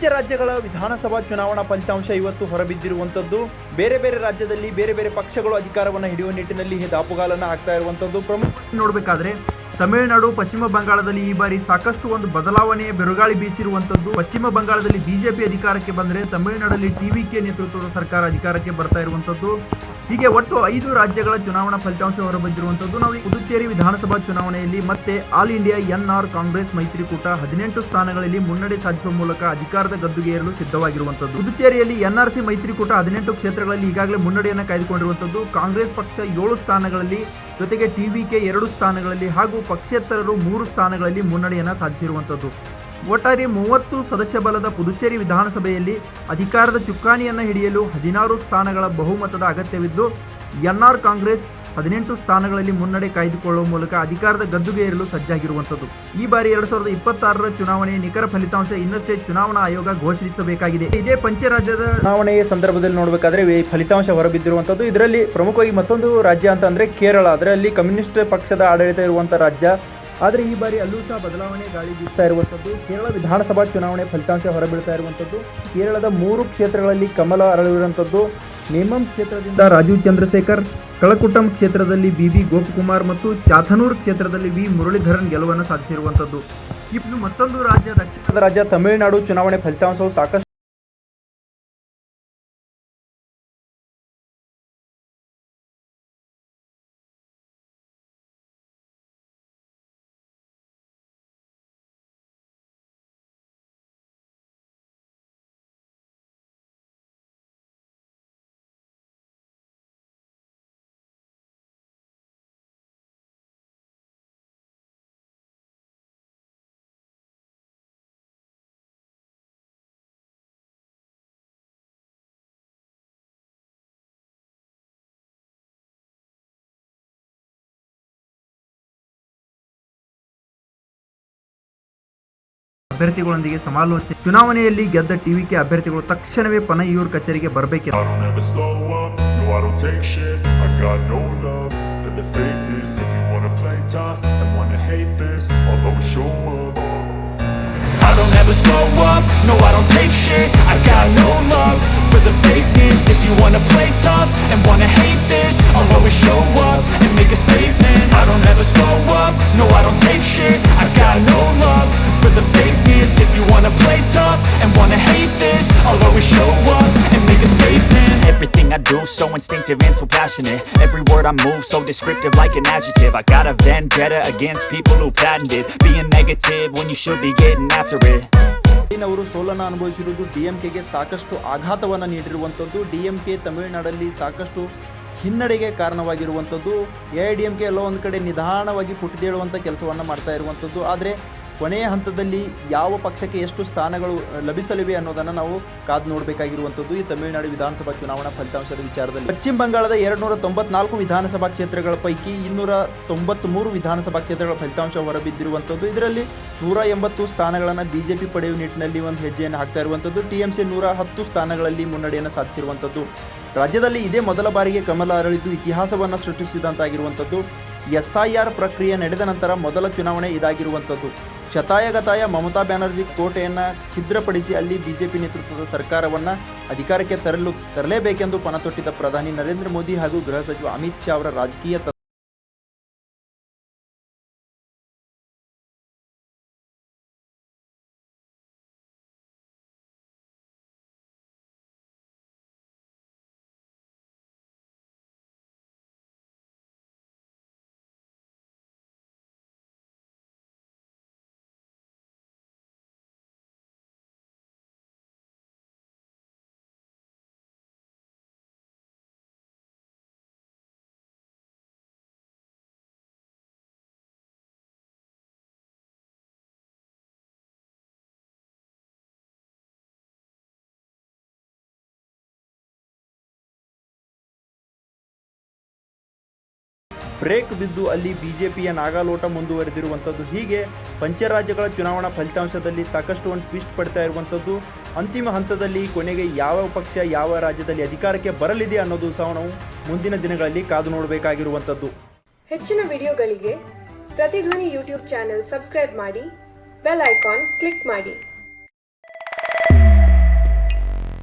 ಪಂಚರಾಜ್ಯಗಳ ವಿಧಾನಸಭಾ ಚುನಾವಣಾ ಫಲಿತಾಂಶ ಇವತ್ತು ಹೊರಬಿದ್ದಿರುವಂಥದ್ದು. ಬೇರೆ ಬೇರೆ ರಾಜ್ಯದಲ್ಲಿ ಬೇರೆ ಬೇರೆ ಪಕ್ಷಗಳು ಅಧಿಕಾರವನ್ನು ಹಿಡಿಯುವ ನಿಟ್ಟಿನಲ್ಲಿ ದಾಪುಗಾಲನ್ನು ಹಾಕ್ತಾ ಇರುವಂಥದ್ದು. ಪ್ರಮುಖವಾಗಿ ನೋಡಬೇಕಾದ್ರೆ ತಮಿಳುನಾಡು, ಪಶ್ಚಿಮ ಬಂಗಾಳದಲ್ಲಿ ಈ ಬಾರಿ ಸಾಕಷ್ಟು ಒಂದು ಬದಲಾವಣೆಯ ಬಿರುಗಾಳಿ ಬೀಸಿರುವಂಥದ್ದು. ಪಶ್ಚಿಮ ಬಂಗಾಳದಲ್ಲಿ ಬಿಜೆಪಿ ಅಧಿಕಾರಕ್ಕೆ ಬಂದರೆ ತಮಿಳುನಾಡಲ್ಲಿ ಟಿವಿಕೆ ನೇತೃತ್ವದ ಸರ್ಕಾರ ಅಧಿಕಾರಕ್ಕೆ ಬರ್ತಾ ಇರುವಂಥದ್ದು. ಹೀಗೆ ಒಟ್ಟು 5 ರಾಜ್ಯಗಳ ಚುನಾವಣಾ ಫಲಿತಾಂಶ ಹೊರಬಿದ್ದಿರುವಂಥದ್ದು. ನಾವು ಪುದುಚೇರಿ ವಿಧಾನಸಭಾ ಚುನಾವಣೆಯಲ್ಲಿ ಮತ್ತೆ ಆಲ್ ಇಂಡಿಯಾ ಎನ್ಆರ್ ಕಾಂಗ್ರೆಸ್ ಮೈತ್ರಿಕೂಟ 18 ಸ್ಥಾನಗಳಲ್ಲಿ ಮುನ್ನಡೆ ಸಾಧಿಸುವ ಮೂಲಕ ಅಧಿಕಾರದ ಗದ್ದುಗೆ ಏರಲು ಸಿದ್ಧವಾಗಿರುವಂಥದ್ದು. ಪುದುಚೇರಿಯಲ್ಲಿ ಎನ್ಆರ್ಸಿ ಮೈತ್ರಿಕೂಟ 18 ಕ್ಷೇತ್ರಗಳಲ್ಲಿ ಈಗಾಗಲೇ ಮುನ್ನಡೆಯನ್ನು ಕಾಯ್ದುಕೊಂಡಿರುವಂಥದ್ದು. ಕಾಂಗ್ರೆಸ್ ಪಕ್ಷ 7 ಸ್ಥಾನಗಳಲ್ಲಿ, ಜೊತೆಗೆ ಟಿವಿಕೆ 2 ಸ್ಥಾನಗಳಲ್ಲಿ ಹಾಗೂ ಪಕ್ಷೇತರರು 3 ಸ್ಥಾನಗಳಲ್ಲಿ ಮುನ್ನಡೆಯನ್ನು ಸಾಧಿಸಿರುವಂಥದ್ದು. ಒಟ್ಟಾರೆ 30 ಸದಸ್ಯ ಬಲದ ಪುದುಚೇರಿ ವಿಧಾನಸಭೆಯಲ್ಲಿ ಅಧಿಕಾರದ ಚುಕ್ಕಾಣಿಯನ್ನು ಹಿಡಿಯಲು 16 ಸ್ಥಾನಗಳ ಬಹುಮತದ ಅಗತ್ಯವಿದ್ದು, ಎನ್ಆರ್ ಕಾಂಗ್ರೆಸ್ 18 ಸ್ಥಾನಗಳಲ್ಲಿ ಮುನ್ನಡೆ ಕಾಯ್ದುಕೊಳ್ಳುವ ಮೂಲಕ ಅಧಿಕಾರದ ಗದ್ದುಗೆ ಏರಲು ಸಜ್ಜಾಗಿರುವಂಥದ್ದು. ಈ ಬಾರಿ 2026ರ ಚುನಾವಣೆಯ ನಿಖರ ಫಲಿತಾಂಶ ಇನ್ನಷ್ಟೇ ಚುನಾವಣಾ ಆಯೋಗ ಘೋಷಿಸಬೇಕಾಗಿದೆ. ಇದೇ ಪಂಚರಾಜ್ಯದ ಚುನಾವಣೆಯ ಸಂದರ್ಭದಲ್ಲಿ ನೋಡಬೇಕಾದ್ರೆ ಫಲಿತಾಂಶ ಹೊರಬಿದ್ದಿರುವಂಥದ್ದು. ಇದರಲ್ಲಿ ಪ್ರಮುಖವಾಗಿ ಮತ್ತೊಂದು ರಾಜ್ಯ ಅಂತಂದ್ರೆ ಕೇರಳ. ಅದರಲ್ಲಿ ಕಮ್ಯುನಿಸ್ಟ್ ಪಕ್ಷದ ಆಡಳಿತ ಇರುವಂಥ ರಾಜ್ಯ. ಆದರೆ ಈ ಬಾರಿ ಅಲ್ಲೂ ಸಹ ಬದಲಾವಣೆ ಗಾಳಿ ಬೀಸ್ತಾ ಇರುವಂಥದ್ದು. ಕೇರಳ ವಿಧಾನಸಭಾ ಚುನಾವಣೆ ಫಲಿತಾಂಶ ಹೊರಬೀಳ್ತಾ ಇರುವಂಥದ್ದು. ಕೇರಳದ 3 ಕ್ಷೇತ್ರಗಳಲ್ಲಿ ಕಮಲ ಅರಳಿರುವಂಥದ್ದು. ನೇಮಂ ಕ್ಷೇತ್ರದಿಂದ ರಾಜೀವ್ ಚಂದ್ರಶೇಖರ್, ಕಳಕುಟಂ ಕ್ಷೇತ್ರದಲ್ಲಿ ಬಿಬಿ ಗೋಪಕುಮಾರ್ ಮತ್ತು ಚಾಥನೂರ್ ಕ್ಷೇತ್ರದಲ್ಲಿ ವಿ ಮುರಳೀಧರನ್ ಗೆಲುವನ್ನು ಸಾಧಿಸಿರುವಂಥದ್ದು. ಇನ್ನು ಮತ್ತೊಂದು ರಾಜ್ಯ, ದಕ್ಷಿಣದ ರಾಜ್ಯ ತಮಿಳುನಾಡು ಚುನಾವಣೆ ಫಲಿತಾಂಶವು ಸಾಕಷ್ಟು ಅಭ್ಯರ್ಥಿಗಳೊಂದಿಗೆ ಸಮಾಲೋಚನೆ. ಚುನಾವಣೆಯಲ್ಲಿ ಗೆದ್ದ ಟಿವಿಕೆ ಅಭ್ಯರ್ಥಿಗಳು ತಕ್ಷಣವೇ ಪನಯೂರ್ ಕಚೇರಿಗೆ ಬರಬೇಕು. I don't ever slow up, no I don't take shit. I got no love for the fakeness. If you wanna play tough and wanna hate this, I'll always show up and make a statement. I don't ever slow up, no I don't take shit. I got no love for the fakeness. If you wanna play tough and wanna hate this, I'll always show up and make a statement. Everything I do so instinctive and so passionate. Every word I move so descriptive like an adjective. I got a vendetta against people who patented being negative when you should be getting after it. ಅವರು ಸೋಲನ್ನು ಅನುಭವಿಸಿರುವುದು ಡಿಎಂಕೆಗೆ ಸಾಕಷ್ಟು ಆಘಾತವನ್ನು ನೀಡಿರುವಂಥದ್ದು. DMK ತಮಿಳುನಾಡಲ್ಲಿ ಸಾಕಷ್ಟು ಹಿನ್ನಡೆಗೆ ಕಾರಣವಾಗಿರುವಂಥದ್ದು. AIADMK ಎಲ್ಲೋ ಒಂದು ಕಡೆ ನಿಧಾನವಾಗಿ ಪುಟಿದೇಳುವಂಥ ಕೆಲಸವನ್ನು ಮಾಡ್ತಾ ಇರುವಂಥದ್ದು. ಆದರೆ ಕೊನೆಯ ಹಂತದಲ್ಲಿ ಯಾವ ಪಕ್ಷಕ್ಕೆ ಎಷ್ಟು ಸ್ಥಾನಗಳು ಲಭಿಸಲಿವೆ ಅನ್ನೋದನ್ನು ನಾವು ಕಾದು ನೋಡಬೇಕಾಗಿರುವಂಥದ್ದು ಈ ತಮಿಳುನಾಡು ವಿಧಾನಸಭಾ ಚುನಾವಣಾ ಫಲಿತಾಂಶದ ವಿಚಾರದಲ್ಲಿ. ಪಶ್ಚಿಮ ಬಂಗಾಳದ 294 ವಿಧಾನಸಭಾ ಕ್ಷೇತ್ರಗಳ ಪೈಕಿ 293 ವಿಧಾನಸಭಾ ಕ್ಷೇತ್ರಗಳ ಫಲಿತಾಂಶ ಹೊರಬಿದ್ದಿರುವಂಥದ್ದು. ಇದರಲ್ಲಿ 180 ಸ್ಥಾನಗಳನ್ನು ಬಿಜೆಪಿ ಪಡೆಯುವ ನಿಟ್ಟಿನಲ್ಲಿ ಒಂದು ಹೆಜ್ಜೆಯನ್ನು ಹಾಕ್ತಾ ಇರುವಂಥದ್ದು. ಟಿಎಂಸಿ 110 ಸ್ಥಾನಗಳಲ್ಲಿ ಮುನ್ನಡೆಯನ್ನು ಸಾಧಿಸಿರುವಂಥದ್ದು. ರಾಜ್ಯದಲ್ಲಿ ಇದೇ ಮೊದಲ ಬಾರಿಗೆ ಕಮಲ ಅರಳಿದ್ದು ಇತಿಹಾಸವನ್ನು ಸೃಷ್ಟಿಸಿದಂತಾಗಿರುವಂಥದ್ದು. SIR ಪ್ರಕ್ರಿಯೆ ನಡೆದ ನಂತರ ಮೊದಲ ಚುನಾವಣೆ ಇದಾಗಿರುವಂಥದ್ದು. ಶತಾಯಗತಾಯ ಮಮತಾ ಬ್ಯಾನರ್ಜಿ ಕೋಟೆಯನ್ನು ಛಿದ್ರಪಡಿಸಿ ಅಲ್ಲಿ ಬಿಜೆಪಿ ನೇತೃತ್ವದ ಸರ್ಕಾರವನ್ನು ಅಧಿಕಾರಕ್ಕೆ ತರಲೇಬೇಕೆಂದು ಪಣತೊಟ್ಟಿದ್ದ ಪ್ರಧಾನಿ ನರೇಂದ್ರ ಮೋದಿ ಹಾಗೂ ಗೃಹ ಸಚಿವ ಅಮಿತ್ ಶಾ ಅವರ ರಾಜಕೀಯ ಬ್ರೇಕ್ ಬಿದ್ದು ಅಲ್ಲಿ ಬಿಜೆಪಿಯ ನಾಗಾಲೋಟ ಮುಂದುವರೆದಿರುವಂಥದ್ದು. ಹೀಗೆ ಪಂಚರಾಜ್ಯಗಳ ಚುನಾವಣಾ ಫಲಿತಾಂಶದಲ್ಲಿ ಸಾಕಷ್ಟು ಒಂದು ಟ್ವಿಸ್ಟ್ ಪಡ್ತಾ ಇರುವಂಥದ್ದು. ಅಂತಿಮ ಹಂತದಲ್ಲಿ ಕೊನೆಗೆ ಯಾವ ಪಕ್ಷ ಯಾವ ರಾಜ್ಯದಲ್ಲಿ ಅಧಿಕಾರಕ್ಕೆ ಬರಲಿದೆ ಅನ್ನೋದು ಸಹ ನಾವು ಮುಂದಿನ ದಿನಗಳಲ್ಲಿ ಕಾದು ನೋಡಬೇಕಾಗಿರುವಂಥದ್ದು. ಹೆಚ್ಚಿನ ವಿಡಿಯೋಗಳಿಗೆ ಪ್ರತಿಧ್ವನಿ ಯೂಟ್ಯೂಬ್ ಚಾನೆಲ್ ಸಬ್ಸ್ಕ್ರೈಬ್ ಮಾಡಿ, ಬೆಲ್ ಐಕಾನ್ ಕ್ಲಿಕ್ ಮಾಡಿ.